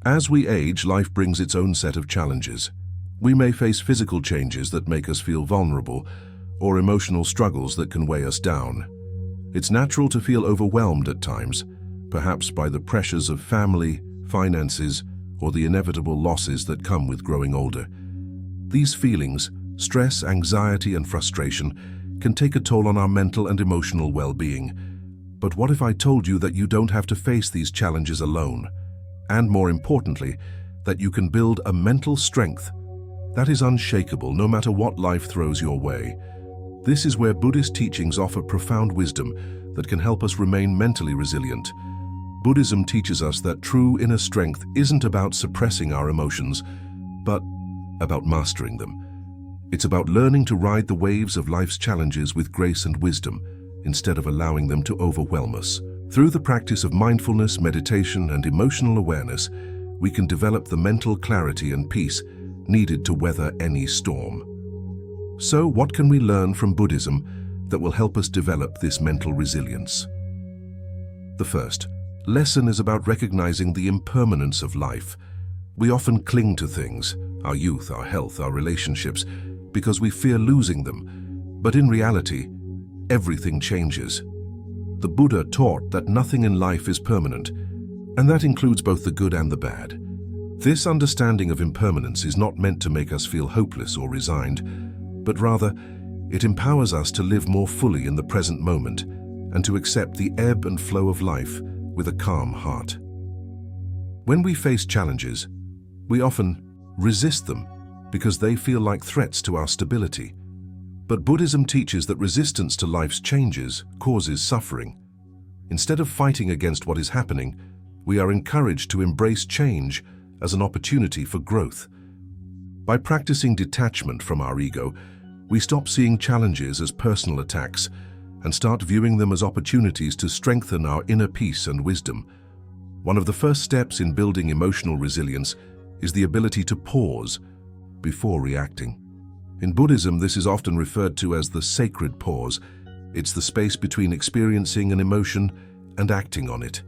As we age, life brings its own set of challenges. We may face physical changes that make us feel vulnerable, or emotional struggles that can weigh us down. It's natural to feel overwhelmed at times, perhaps by the pressures of family, finances, or the inevitable losses that come with growing older. These feelings, stress, anxiety, and frustration, can take a toll on our mental and emotional well-being. But what if I told you that you don't have to face these challenges alone? And more importantly, that you can build a mental strength that is unshakable no matter what life throws your way. This is where Buddhist teachings offer profound wisdom that can help us remain mentally resilient. Buddhism teaches us that true inner strength isn't about suppressing our emotions, but about mastering them. It's about learning to ride the waves of life's challenges with grace and wisdom, instead of allowing them to overwhelm us. Through the practice of mindfulness, meditation, and emotional awareness, we can develop the mental clarity and peace needed to weather any storm. So, what can we learn from Buddhism that will help us develop this mental resilience? The first lesson is about recognizing the impermanence of life. We often cling to things, our youth, our health, our relationships, because we fear losing them. But in reality, everything changes. The Buddha taught that nothing in life is permanent, and that includes both the good and the bad. This understanding of impermanence is not meant to make us feel hopeless or resigned, but rather, it empowers us to live more fully in the present moment and to accept the ebb and flow of life with a calm heart. When we face challenges, we often resist them because they feel like threats to our stability. But Buddhism teaches that resistance to life's changes causes suffering. Instead of fighting against what is happening, we are encouraged to embrace change as an opportunity for growth. By practicing detachment from our ego, we stop seeing challenges as personal attacks and start viewing them as opportunities to strengthen our inner peace and wisdom. One of the first steps in building emotional resilience is the ability to pause before reacting. In Buddhism, this is often referred to as the sacred pause. It's the space between experiencing an emotion and acting on it.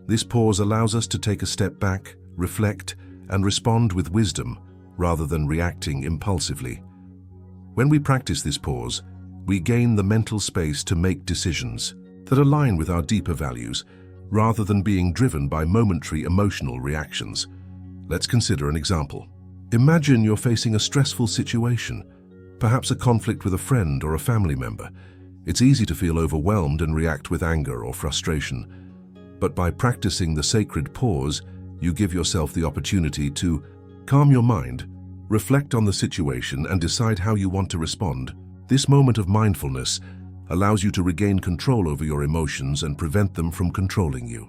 This pause allows us to take a step back, reflect, and respond with wisdom rather than reacting impulsively. When we practice this pause, we gain the mental space to make decisions that align with our deeper values rather than being driven by momentary emotional reactions. Let's consider an example. Imagine you're facing a stressful situation, perhaps a conflict with a friend or a family member. It's easy to feel overwhelmed and react with anger or frustration. But by practicing the sacred pause, you give yourself the opportunity to calm your mind, reflect on the situation, and decide how you want to respond. This moment of mindfulness allows you to regain control over your emotions and prevent them from controlling you.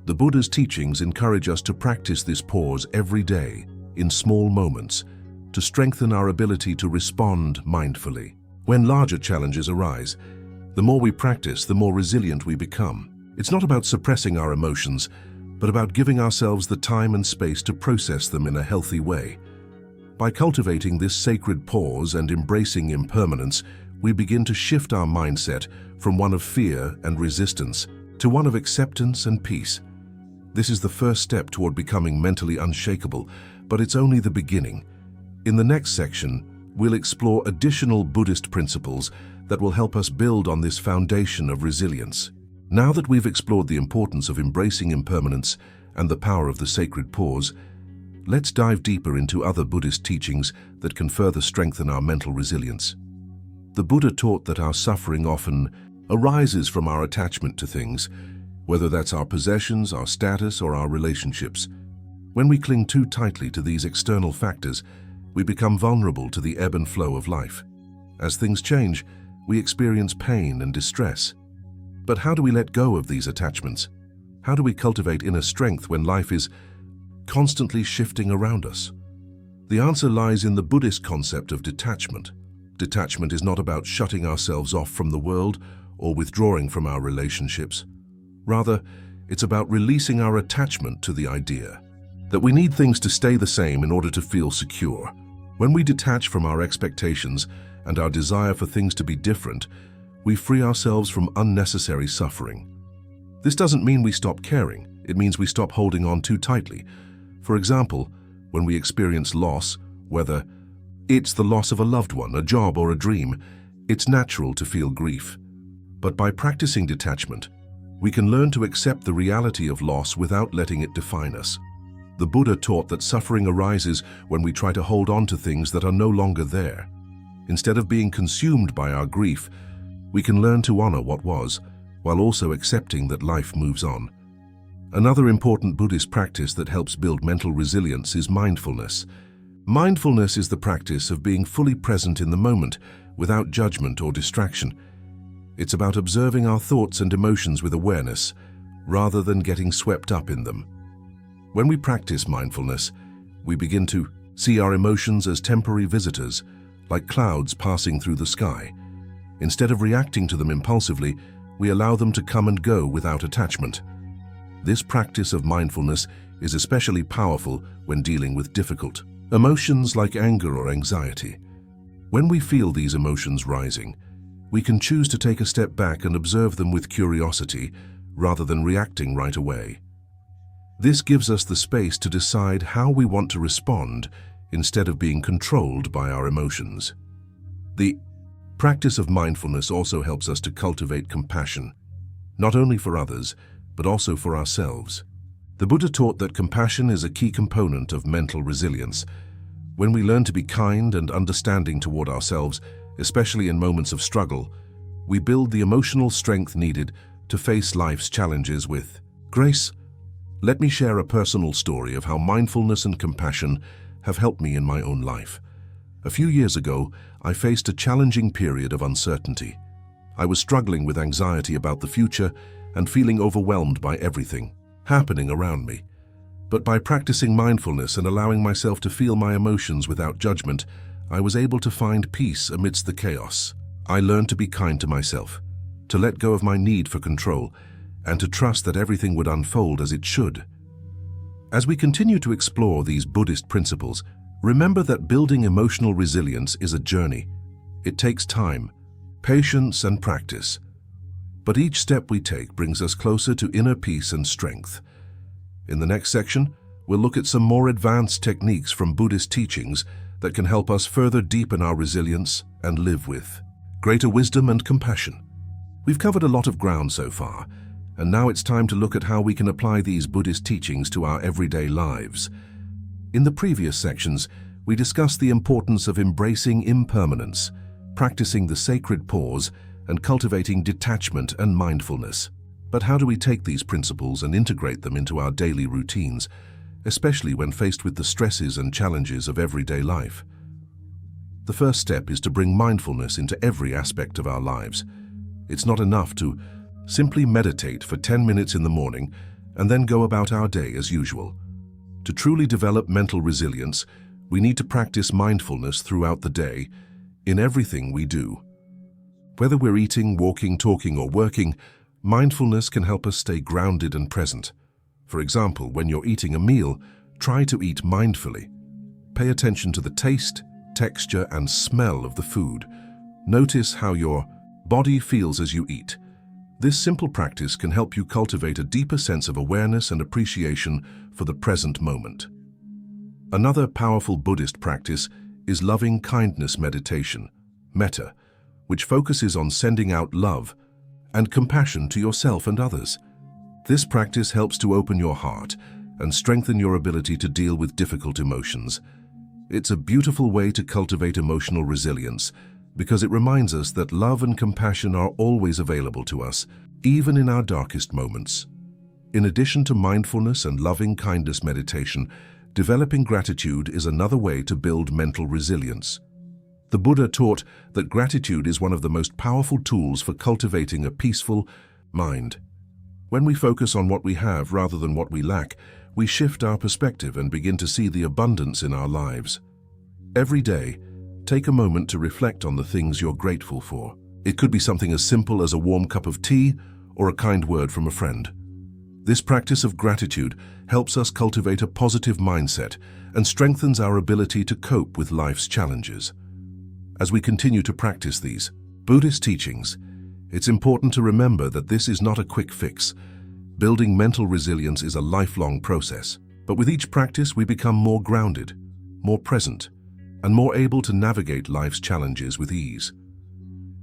The Buddha's teachings encourage us to practice this pause every day, in small moments, to strengthen our ability to respond mindfully. When larger challenges arise, the more we practice, the more resilient we become. It's not about suppressing our emotions, but about giving ourselves the time and space to process them in a healthy way. By cultivating this sacred pause and embracing impermanence, we begin to shift our mindset from one of fear and resistance to one of acceptance and peace. This is the first step toward becoming mentally unshakable, but it's only the beginning. In the next section, we'll explore additional Buddhist principles that will help us build on this foundation of resilience. Now that we've explored the importance of embracing impermanence and the power of the sacred pause, let's dive deeper into other Buddhist teachings that can further strengthen our mental resilience. The Buddha taught that our suffering often arises from our attachment to things, whether that's our possessions, our status, or our relationships. When we cling too tightly to these external factors, we become vulnerable to the ebb and flow of life. As things change, we experience pain and distress. But how do we let go of these attachments? How do we cultivate inner strength when life is constantly shifting around us? The answer lies in the Buddhist concept of detachment. Detachment is not about shutting ourselves off from the world or withdrawing from our relationships. Rather, it's about releasing our attachment to the idea that we need things to stay the same in order to feel secure. When we detach from our expectations and our desire for things to be different, we free ourselves from unnecessary suffering. This doesn't mean we stop caring. It means we stop holding on too tightly. For example, when we experience loss, whether it's the loss of a loved one, a job, or a dream, it's natural to feel grief. But by practicing detachment, we can learn to accept the reality of loss without letting it define us. The Buddha taught that suffering arises when we try to hold on to things that are no longer there. Instead of being consumed by our grief, we can learn to honor what was, while also accepting that life moves on. Another important Buddhist practice that helps build mental resilience is mindfulness. Mindfulness is the practice of being fully present in the moment, without judgment or distraction. It's about observing our thoughts and emotions with awareness, rather than getting swept up in them. When we practice mindfulness, we begin to see our emotions as temporary visitors, like clouds passing through the sky. Instead of reacting to them impulsively, we allow them to come and go without attachment. This practice of mindfulness is especially powerful when dealing with difficult emotions like anger or anxiety. When we feel these emotions rising, we can choose to take a step back and observe them with curiosity rather than reacting right away. This gives us the space to decide how we want to respond instead of being controlled by our emotions. The practice of mindfulness also helps us to cultivate compassion, not only for others, but also for ourselves. The Buddha taught that compassion is a key component of mental resilience. When we learn to be kind and understanding toward ourselves, especially in moments of struggle, we build the emotional strength needed to face life's challenges with grace. Let me share a personal story of how mindfulness and compassion have helped me in my own life. A few years ago, I faced a challenging period of uncertainty. I was struggling with anxiety about the future and feeling overwhelmed by everything happening around me. But by practicing mindfulness and allowing myself to feel my emotions without judgment, I was able to find peace amidst the chaos. I learned to be kind to myself, to let go of my need for control, and to trust that everything would unfold as it should. As we continue to explore these Buddhist principles, remember that building emotional resilience is a journey. It takes time, patience, and practice. But each step we take brings us closer to inner peace and strength. In the next section, we'll look at some more advanced techniques from Buddhist teachings that can help us further deepen our resilience and live with greater wisdom and compassion. We've covered a lot of ground so far, and now it's time to look at how we can apply these Buddhist teachings to our everyday lives. In the previous sections, we discussed the importance of embracing impermanence, practicing the sacred pause, and cultivating detachment and mindfulness. But how do we take these principles and integrate them into our daily routines, especially when faced with the stresses and challenges of everyday life? The first step is to bring mindfulness into every aspect of our lives. It's not enough to simply meditate for 10 minutes in the morning and then go about our day as usual. To truly develop mental resilience, we need to practice mindfulness throughout the day, in everything we do. Whether we're eating, walking, talking, or working, mindfulness can help us stay grounded and present. For example, when you're eating a meal, try to eat mindfully. Pay attention to the taste, texture, and smell of the food. Notice how your body feels as you eat. This simple practice can help you cultivate a deeper sense of awareness and appreciation for the present moment. Another powerful Buddhist practice is loving kindness meditation, metta, which focuses on sending out love and compassion to yourself and others. This practice helps to open your heart and strengthen your ability to deal with difficult emotions. It's a beautiful way to cultivate emotional resilience because it reminds us that love and compassion are always available to us, even in our darkest moments. In addition to mindfulness and loving kindness meditation, developing gratitude is another way to build mental resilience. The Buddha taught that gratitude is one of the most powerful tools for cultivating a peaceful mind. When we focus on what we have rather than what we lack, we shift our perspective and begin to see the abundance in our lives. Every day, take a moment to reflect on the things you're grateful for. It could be something as simple as a warm cup of tea or a kind word from a friend. This practice of gratitude helps us cultivate a positive mindset and strengthens our ability to cope with life's challenges. As we continue to practice these Buddhist teachings, it's important to remember that this is not a quick fix. Building mental resilience is a lifelong process. But with each practice, we become more grounded, more present, and more able to navigate life's challenges with ease.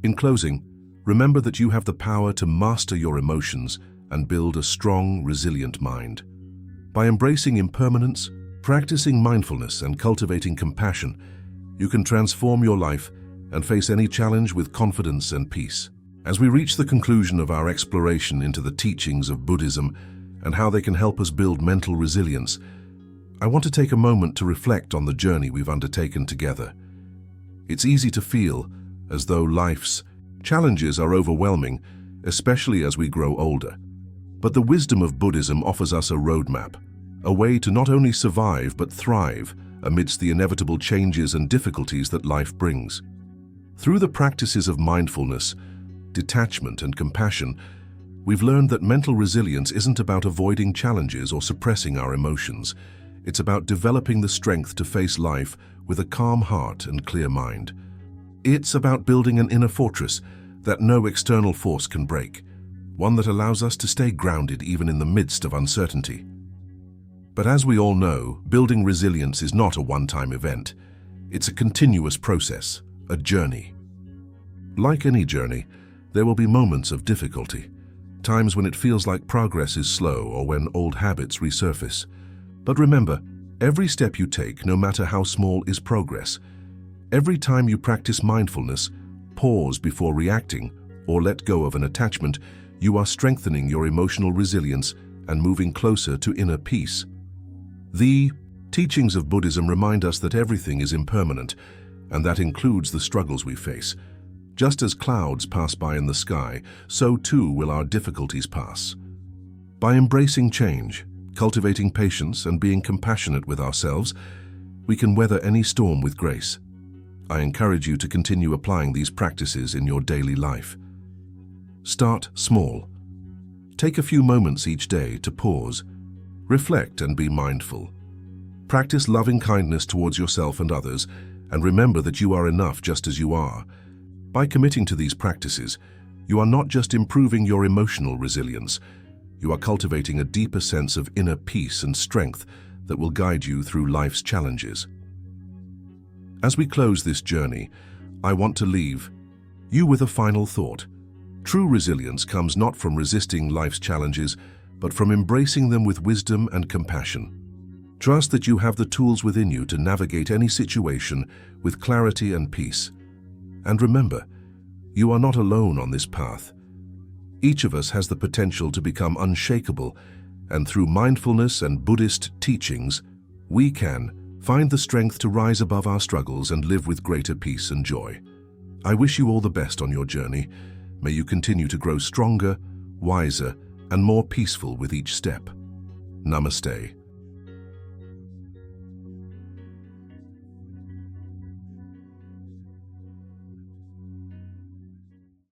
In closing, remember that you have the power to master your emotions and build a strong, resilient mind. By embracing impermanence, practicing mindfulness, and cultivating compassion, you can transform your life and face any challenge with confidence and peace. As we reach the conclusion of our exploration into the teachings of Buddhism and how they can help us build mental resilience, I want to take a moment to reflect on the journey we've undertaken together. It's easy to feel as though life's challenges are overwhelming, especially as we grow older. But the wisdom of Buddhism offers us a roadmap, a way to not only survive but thrive amidst the inevitable changes and difficulties that life brings. Through the practices of mindfulness, detachment, and compassion, we've learned that mental resilience isn't about avoiding challenges or suppressing our emotions. It's about developing the strength to face life with a calm heart and clear mind. It's about building an inner fortress that no external force can break, one that allows us to stay grounded even in the midst of uncertainty. But as we all know, building resilience is not a one-time event. It's a continuous process, a journey. Like any journey, there will be moments of difficulty, times when it feels like progress is slow or when old habits resurface. But remember, every step you take, no matter how small, is progress. Every time you practice mindfulness, pause before reacting, or let go of an attachment, you are strengthening your emotional resilience and moving closer to inner peace. The teachings of Buddhism remind us that everything is impermanent, and that includes the struggles we face. Just as clouds pass by in the sky, so too will our difficulties pass. By embracing change, cultivating patience, and being compassionate with ourselves, we can weather any storm with grace. I encourage you to continue applying these practices in your daily life. Start small. Take a few moments each day to pause, reflect, and be mindful. Practice loving kindness towards yourself and others, and remember that you are enough just as you are. By committing to these practices, you are not just improving your emotional resilience, you are cultivating a deeper sense of inner peace and strength that will guide you through life's challenges. As we close this journey, I want to leave you with a final thought. True resilience comes not from resisting life's challenges, but from embracing them with wisdom and compassion. Trust that you have the tools within you to navigate any situation with clarity and peace. And remember, you are not alone on this path. Each of us has the potential to become unshakable, and through mindfulness and Buddhist teachings, we can find the strength to rise above our struggles and live with greater peace and joy. I wish you all the best on your journey. May you continue to grow stronger, wiser, and more peaceful with each step. Namaste.